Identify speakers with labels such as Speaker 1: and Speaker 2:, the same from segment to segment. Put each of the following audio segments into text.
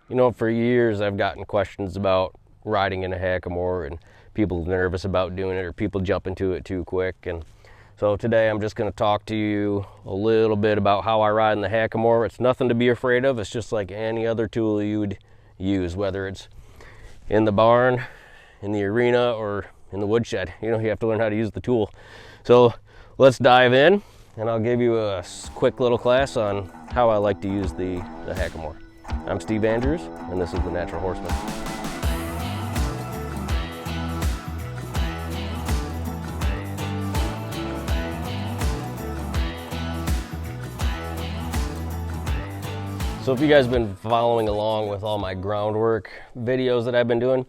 Speaker 1: You know, for years I've gotten questions about riding in a hackamore and people nervous about doing it or people jump into it too quick. And so today I'm just going to talk to you a little bit about how I ride in the hackamore. It's nothing to be afraid of. It's just like any other tool you would use, whether it's in the barn, in the arena, or in the woodshed. You know, you have to learn how to use the tool. So let's dive in and I'll give you a quick little class on how I like to use the hackamore. I'm Steve Andrews, and this is the Natural Horseman. So if you guys have been following along with all my groundwork videos that I've been doing,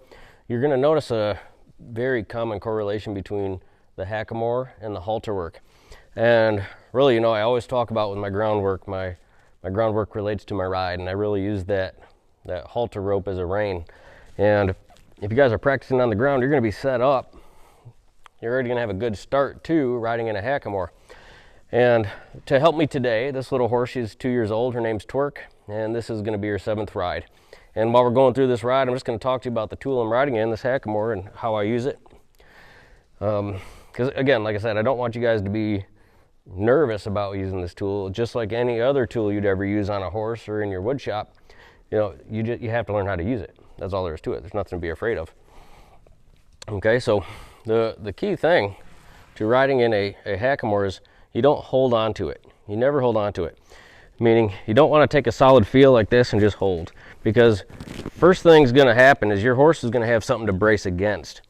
Speaker 1: you're going to notice a very common correlation between the hackamore and the halter work. And really, you know, I always talk about with my groundwork, my groundwork relates to my ride, and I really use that halter rope as a rein. And if you guys are practicing on the ground, you're going to be set up. You're already going to have a good start to riding in a hackamore. And to help me today, this little horse, she's 2 years old. Her name's Twerk, and this is going to be her 7th ride. And while we're going through this ride, I'm just going to talk to you about the tool I'm riding in, this hackamore, and how I use it. Because again, like I said, I don't want you guys to be nervous about using this tool. Just like any other tool you'd ever use on a horse or in your wood shop, you know, you have to learn how to use it. That's all there is to it. There's nothing to be afraid of. Okay, so the key thing to riding in a hackamore is you don't hold on to it. You never hold on to it. Meaning you don't want to take a solid feel like this and just hold, because first thing's going to happen is your horse is going to have something to brace against.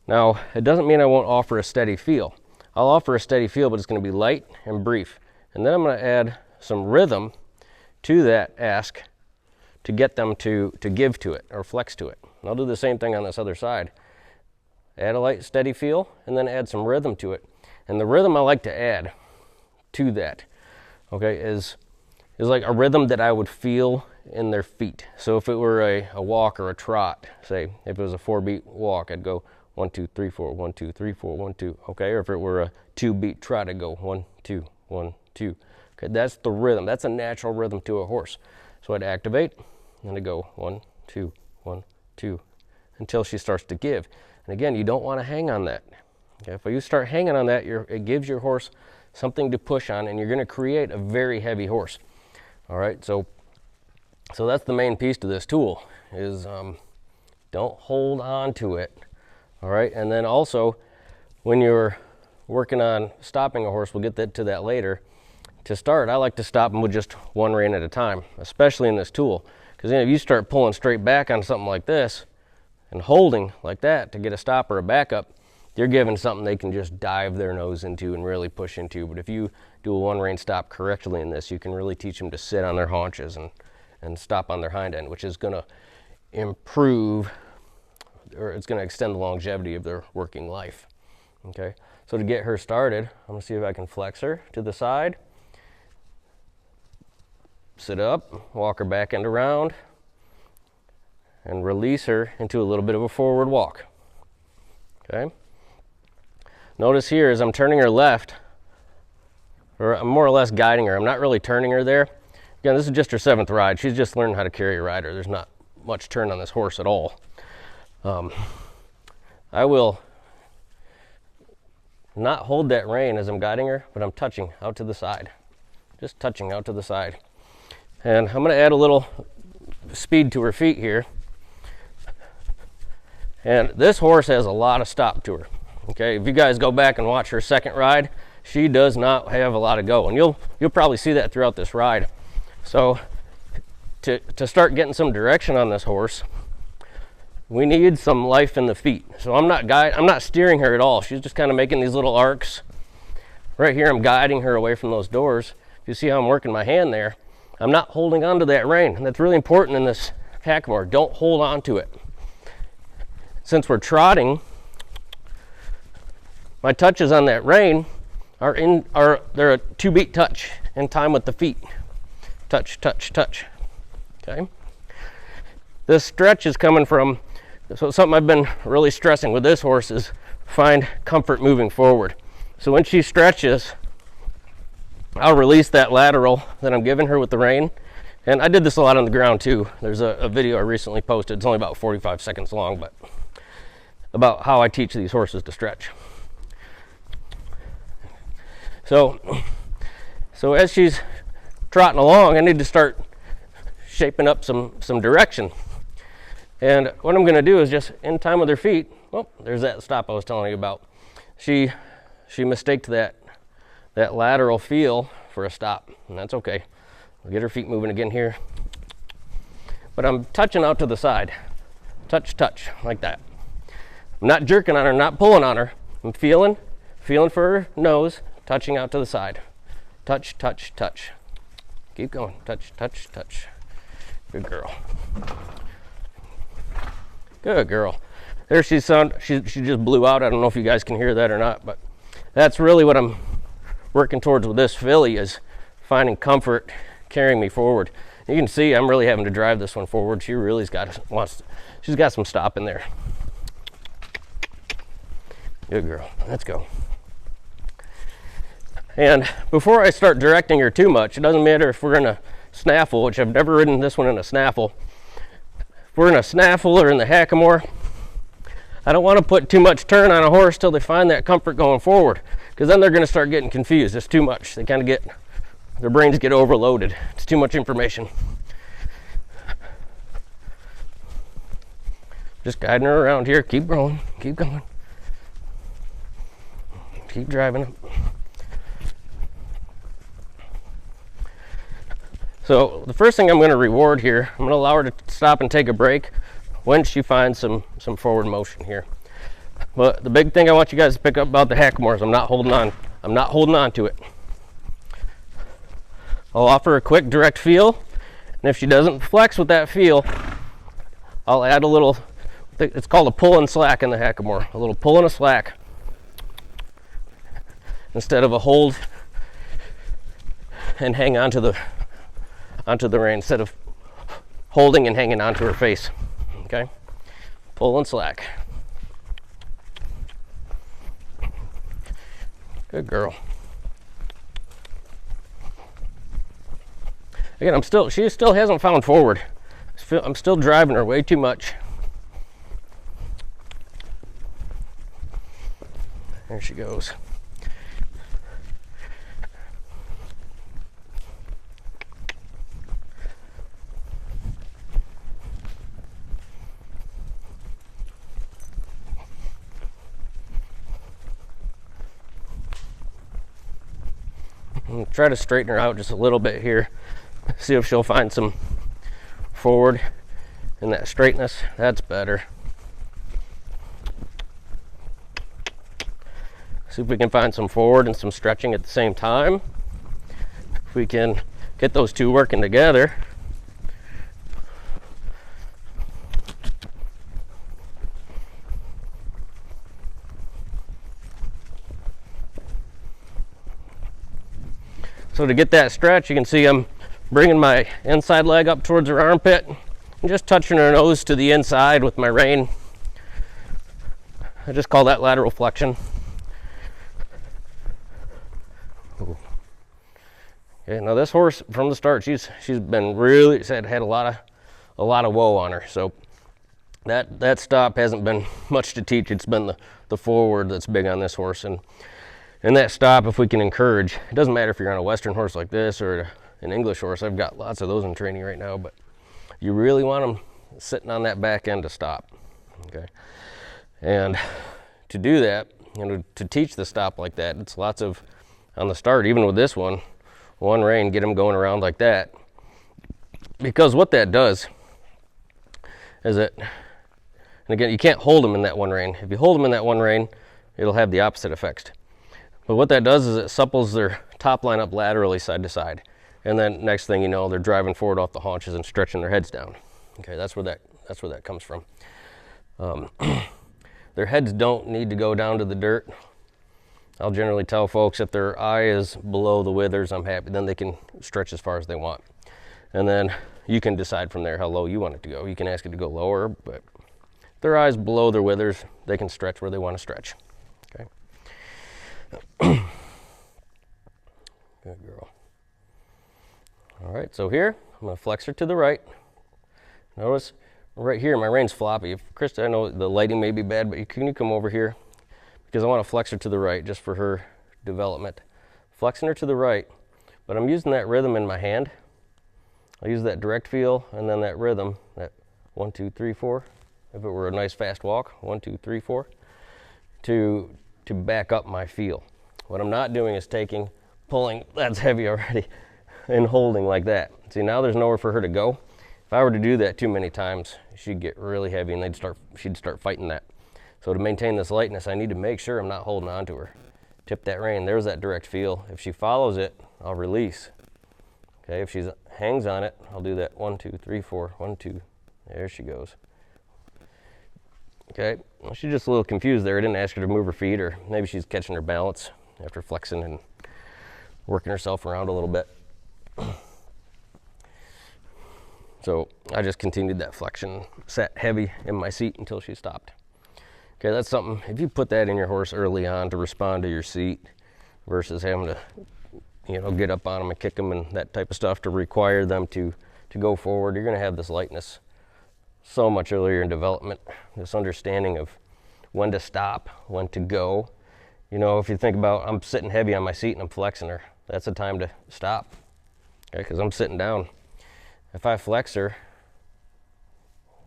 Speaker 1: Now, it doesn't mean I won't offer a steady feel. I'll offer a steady feel, but it's going to be light and brief. And then I'm going to add some rhythm to that ask to get them to give to it or flex to it. And I'll do the same thing on this other side. Add a light, steady feel, and then add some rhythm to it. And the rhythm I like to add to that, okay, is like a rhythm that I would feel in their feet. So if it were a walk or a trot, say, if it was a 4-beat walk, I'd go 1, 2, 3, 4, 1, 2, 3, 4, 1, 2, okay? Or if it were a 2-beat trot, I'd go 1, 2, 1, 2. Okay, that's the rhythm. That's a natural rhythm to a horse. So I'd activate, and I'd go 1, 2, 1, 2, until she starts to give. And again, you don't want to hang on that. Okay, if you start hanging on that, it gives your horse something to push on, and you're going to create a very heavy horse. All right, so that's the main piece to this tool is don't hold on to it. All right, and then also when you're working on stopping a horse, we'll get to that later. To start, I like to stop them with just one rein at a time, especially in this tool, because if you start pulling straight back on something like this and holding like that to get a stop or a backup, you're giving something they can just dive their nose into and really push into. But if you do a one rein stop correctly in this, you can really teach them to sit on their haunches and stop on their hind end, which is going to improve, or it's going to extend the longevity of their working life. Okay, so to get her started, I'm going to see if I can flex her to the side, sit up, walk her back and around, and release her into a little bit of a forward walk. Okay. Notice here as I'm turning her left, or I'm more or less guiding her. I'm not really turning her there. Again, this is just her 7th ride. She's just learning how to carry a rider. There's not much turn on this horse at all. I will not hold that rein as I'm guiding her, but I'm touching out to the side. Just touching out to the side. And I'm going to add a little speed to her feet here. And this horse has a lot of stop to her. Okay, if you guys go back and watch her 2nd ride, she does not have a lot of go, and you'll probably see that throughout this ride. So to start getting some direction on this horse, we need some life in the feet. So I'm not steering her at all. She's just kind of making these little arcs. Right here, I'm guiding her away from those doors. If you see how I'm working my hand there, I'm not holding on to that rein, and that's really important in this hackamore. Don't hold on to it. Since we're trotting, my touches on that rein they're a 2-beat touch in time with the feet. Touch, touch, touch. Okay. This stretch is coming from, so something I've been really stressing with this horse is find comfort moving forward. So when she stretches, I'll release that lateral that I'm giving her with the rein, And I did this a lot on the ground too. There's a video I recently posted. It's only about 45 seconds long, but about how I teach these horses to stretch. So as she's trotting along, I need to start shaping up some direction. And what I'm going to do is just in time with her feet. Oh, there's that stop I was telling you about. She mistaked that lateral feel for a stop, and that's okay. We'll get her feet moving again here. But I'm touching out to the side. Touch, touch, like that. I'm not jerking on her, not pulling on her. I'm feeling for her nose, touching out to the side. Touch, touch, touch. Keep going. Touch, touch, touch. Good girl. Good girl. There she just blew out. I don't know if you guys can hear that or not, but that's really what I'm working towards with this filly, is finding comfort carrying me forward. You can see I'm really having to drive this one forward. She really's she's got some stop in there. Good girl. Let's go. And before I start directing her too much, it doesn't matter if we're in a snaffle, which I've never ridden this one in a snaffle. If we're in a snaffle or in the hackamore, I don't want to put too much turn on a horse till they find that comfort going forward, because then they're going to start getting confused. It's too much. They kind of their brains get overloaded. It's too much information. Just guiding her around here. Keep going. Keep going. Keep driving up. So the first thing I'm going to reward here, I'm going to allow her to stop and take a break when she finds some forward motion here. But the big thing I want you guys to pick up about the hackamores, I'm not holding on to it. I'll offer a quick direct feel, and if she doesn't flex with that feel, I'll add a little, it's called a pull and slack in the hackamore, a little pull and a slack instead of a hold and hang onto the rein, instead of holding and hanging onto her face. Okay, pull and slack. Good girl. Again, she still hasn't found forward. I'm still driving her way too much. There she goes. I'm gonna try to straighten her out just a little bit here. See if she'll find some forward in that straightness. That's better. See if we can find some forward and some stretching at the same time. If we can get those two working together. So to get that stretch, you can see I'm bringing my inside leg up towards her armpit and just touching her nose to the inside with my rein. I just call that lateral flexion. Ooh. Okay, now this horse from the start, she's been really had a lot of woe on her. So that stop hasn't been much to teach. It's been the forward that's big on this horse, and that stop, if we can encourage, it doesn't matter if you're on a Western horse like this or an English horse. I've got lots of those in training right now, but you really want them sitting on that back end to stop. Okay, and to do that, to teach the stop like that, it's lots of, on the start, even with this one rein, get them going around like that, because what that does is and again, you can't hold them in that one rein. If you hold them in that one rein, it'll have the opposite effect. But what that does is it supples their top line up laterally side to side. And then next thing you know, they're driving forward off the haunches and stretching their heads down. Okay, that's where that comes from. Their heads don't need to go down to the dirt. I'll generally tell folks if their eye is below the withers, I'm happy. Then they can stretch as far as they want. And then you can decide from there how low you want it to go. You can ask it to go lower, but if their eye's below their withers, they can stretch where they want to stretch. Okay. Good girl. All right, so here, I'm gonna flex her to the right. Notice right here, my rein's floppy. Krista, I know the lighting may be bad, but can you come over here? Because I want to flex her to the right just for her development. Flexing her to the right, but I'm using that rhythm in my hand. I'll use that direct feel and then that rhythm, that 1, 2, 3, 4. If it were a nice fast walk, 1, 2, 3, 4, to back up my feel. What I'm not doing is taking, pulling, that's heavy already, and holding like that. See, now there's nowhere for her to go. If I were to do that too many times, she'd get really heavy and she'd start fighting that. So to maintain this lightness, I need to make sure I'm not holding on to her. Tip that rein, there's that direct feel. If she follows it, I'll release. Okay, if she hangs on it, I'll do that 1, 2, 3, 4, 1, 2, there she goes. Okay, well, she's just a little confused there. I didn't ask her to move her feet, or maybe she's catching her balance after flexing and working herself around a little bit. So I just continued that flexion, sat heavy in my seat until she stopped. Okay, that's something, if you put that in your horse early on to respond to your seat versus having to, you know, get up on them and kick them and that type of stuff to require them to go forward, you're gonna have this lightness so much earlier in development, this understanding of when to stop, when to go. You know, if you think about, I'm sitting heavy on my seat and I'm flexing her, that's the time to stop, okay, because I'm sitting down. If I flex her,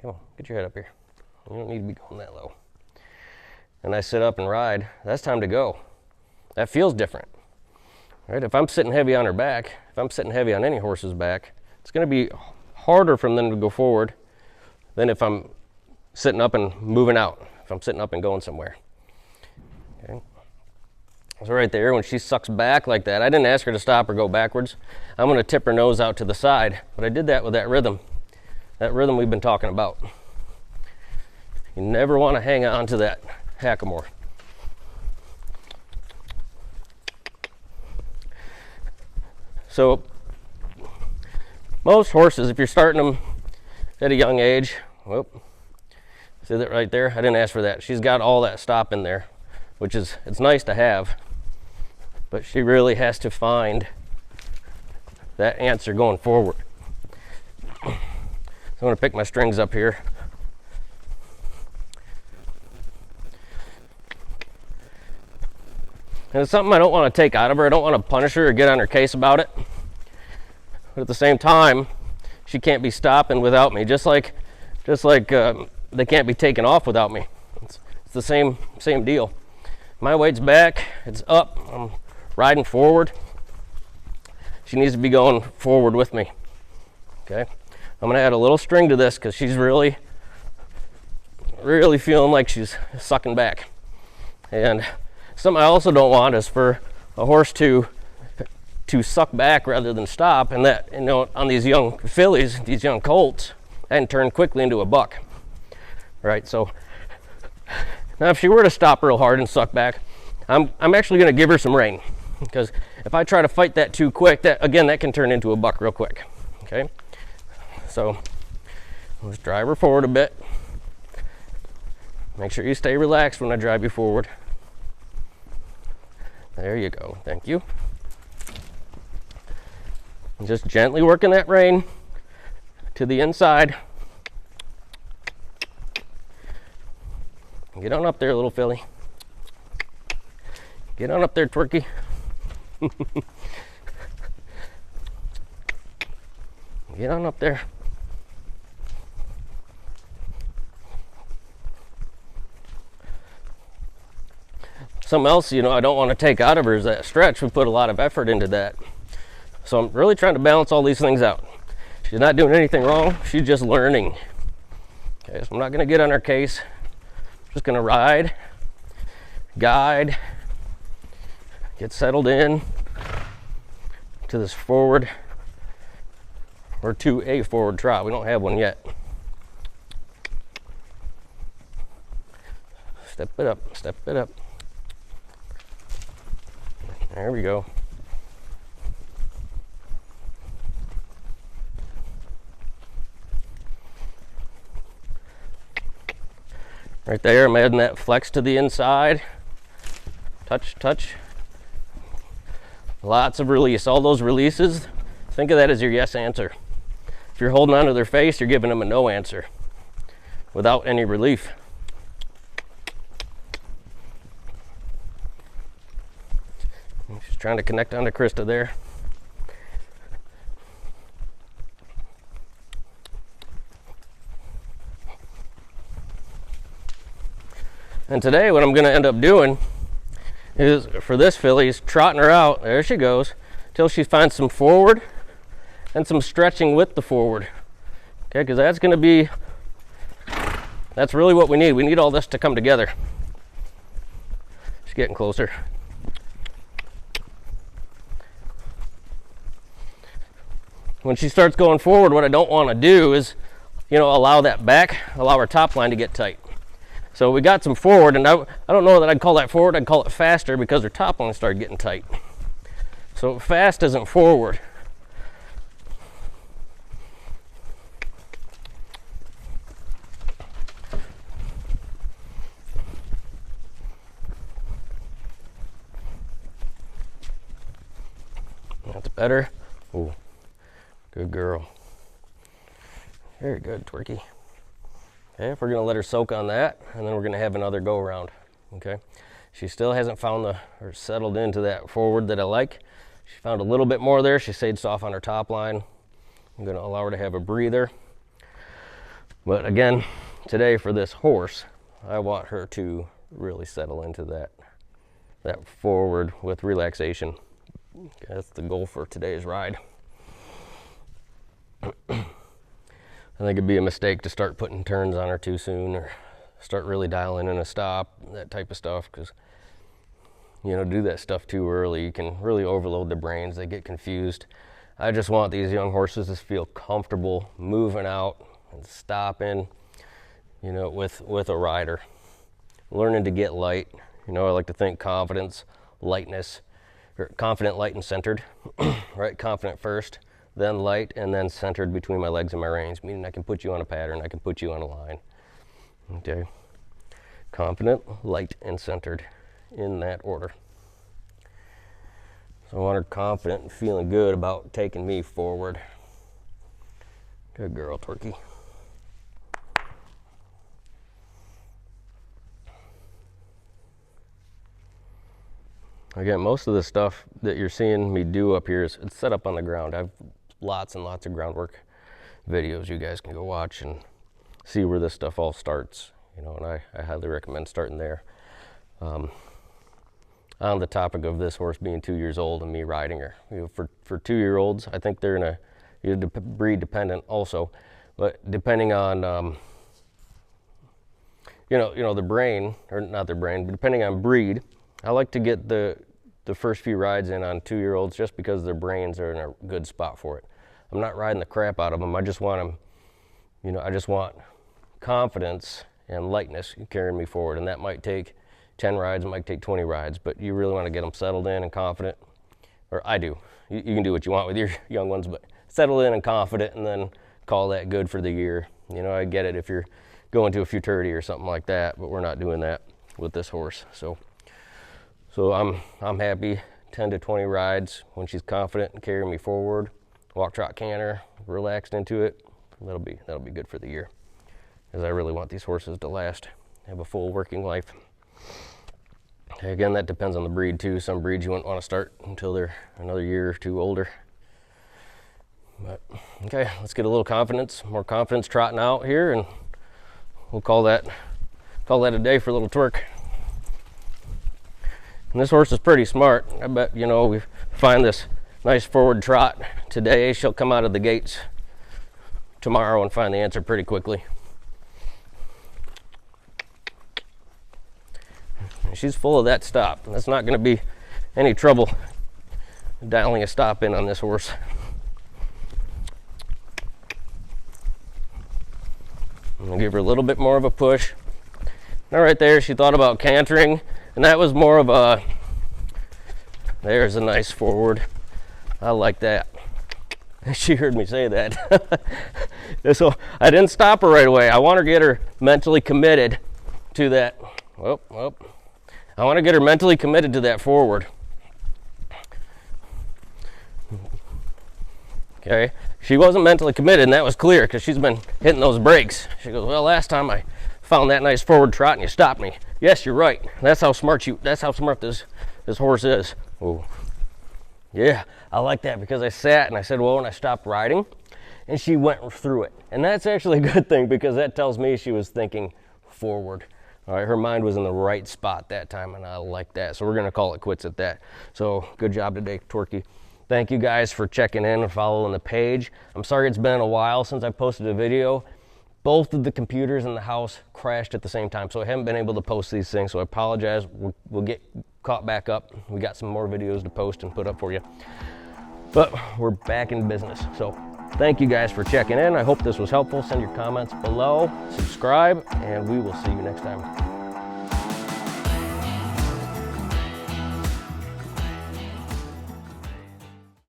Speaker 1: come on, get your head up here. You don't need to be going that low. And I sit up and ride, that's time to go. That feels different, right? If I'm sitting heavy on her back, if I'm sitting heavy on any horse's back, it's gonna be harder for them to go forward than if I'm sitting up and moving out, if I'm sitting up and going somewhere. Okay. So right there, when she sucks back like that, I didn't ask her to stop or go backwards. I'm gonna tip her nose out to the side, but I did that with that rhythm we've been talking about. You never wanna hang on to that hackamore. So most horses, if you're starting them at a young age, whoop, see that right there? I didn't ask for that. She's got all that stop in there, which is, it's nice to have, but she really has to find that answer going forward. So I'm gonna pick my strings up here. And it's something I don't want to take out of her. I don't want to punish her or get on her case about it. But at the same time, she can't be stopping without me. Just like they can't be taken off without me. It's the same deal. My weight's back, it's up, I'm riding forward. She needs to be going forward with me. Okay, I'm gonna add a little string to this because she's really feeling like she's sucking back. And something I also don't want is for a horse to suck back rather than stop, and that, you know, on these young fillies, these young colts, and turn quickly into a buck, right? So now if she were to stop real hard and suck back, I'm actually going to give her some rein, because if I try to fight that too quick, that can turn into a buck real quick. Okay, so let's drive her forward a bit. Make sure you stay relaxed when I drive you forward. There you go, thank you. And just gently working that rein to the inside. Get on up there, little filly. Get on up there, Twerky. Get on up there. Something else, you know, I don't want to take out of her is that stretch. We put a lot of effort into that. So I'm really trying to balance all these things out. She's not doing anything wrong. She's just learning. Okay, so I'm not going to get on her case. I'm just going to ride, guide, get settled in to this forward, or to a forward trot. We don't have one yet. Step it up, step it up. There we go. Right there, I'm adding that flex to the inside. Touch, touch. Lots of release. All those releases, think of that as your yes answer. you're holding onto their face, you're giving them a no answer without any relief. She's trying to connect onto Krista there. And today what I'm going to end up doing is, for this filly, is trotting her out, there she goes, till she finds some forward and some stretching with the forward. Okay, because that's going to be, that's really what we need. We need all this to come together. She's getting closer. When she starts going forward, what I don't want to do is, allow her top line to get tight. So we got some forward, and I don't know that I'd call that forward, I'd call it faster, because her top line started getting tight. So fast isn't forward. That's better. Ooh, good girl. Very good, Twerky. Okay, if we're going to let her soak on that, and then we're going to have another go around. Okay, she still hasn't found or settled into that forward that I like. She found a little bit more there. She stayed soft on her top line. I'm going to allow her to have a breather. But again, today for this horse, I want her to really settle into that forward with relaxation. Okay, that's the goal for today's ride. I think it'd be a mistake to start putting turns on her too soon, or start really dialing in a stop, that type of stuff, because do that stuff too early, you can really overload their brains. They get confused. I just want these young horses to feel comfortable moving out and stopping, with a rider, learning to get light. I like to think confidence, lightness, or confident, light, and centered. Right, confident first, then light, and then centered between my legs and my reins, meaning I can put you on a pattern, I can put you on a line. Okay, confident, light, and centered, in that order. So I want her confident and feeling good about taking me forward. Good girl, Twerky. Again, most of the stuff that you're seeing me do up here is it's set up on the ground. I've lots and lots of groundwork videos you guys can go watch and see where this stuff all starts, and I highly recommend starting there. On the topic of this horse being 2 years old and me riding her, for 2-year-olds, I think they're breed dependent also, but depending on the brain, or not their brain, but depending on breed, I like to get the first few rides in on 2-year-olds just because their brains are in a good spot for it. I'm not riding the crap out of them. I just want them, I just want confidence and lightness carrying me forward. And that might take 10 rides, it might take 20 rides, but you really want to get them settled in and confident. Or I do. You can do what you want with your young ones, but settle in and confident, and then call that good for the year. I get it if you're going to a futurity or something like that, but we're not doing that with this horse. So I'm happy 10 to 20 rides when she's confident and carrying me forward. Walk, trot, canter, relaxed into it. That'll be good for the year, because I really want these horses to last, have a full working life. Okay, again, that depends on the breed too. Some breeds you wouldn't want to start until they're another year or two older. But okay, let's get a little more confidence trotting out here, and we'll call that a day for a little twerk. And this horse is pretty smart. I bet, we find this nice forward trot today, she'll come out of the gates tomorrow and find the answer pretty quickly. She's full of that stop. That's not going to be any trouble dialing a stop in on this horse. I'm going to give her a little bit more of a push. Now right there, she thought about cantering, and that was more of a, there's a nice forward. I like that. She heard me say that. So I didn't stop her right away. I want to get her mentally committed to that. I want to get her mentally committed to that forward. Okay, She wasn't mentally committed, and that was clear because she's been hitting those brakes. She goes, well, last time I found that nice forward trot and you stopped me. Yes, you're right. That's how smart this horse is. Oh, yeah, I like that because I sat and I said, well, when I stopped riding, and she went through it. And that's actually a good thing because that tells me she was thinking forward. All right, her mind was in the right spot that time, and I like that. So we're gonna call it quits at that. So good job today, Torquay. Thank you guys for checking in and following the page. I'm sorry it's been a while since I posted a video. Both of the computers in the house crashed at the same time, so I haven't been able to post these things, so I apologize. We'll get caught back up. We got some more videos to post and put up for you. But we're back in business. So thank you guys for checking in. I hope this was helpful. Send your comments below, subscribe, and we will see you next time.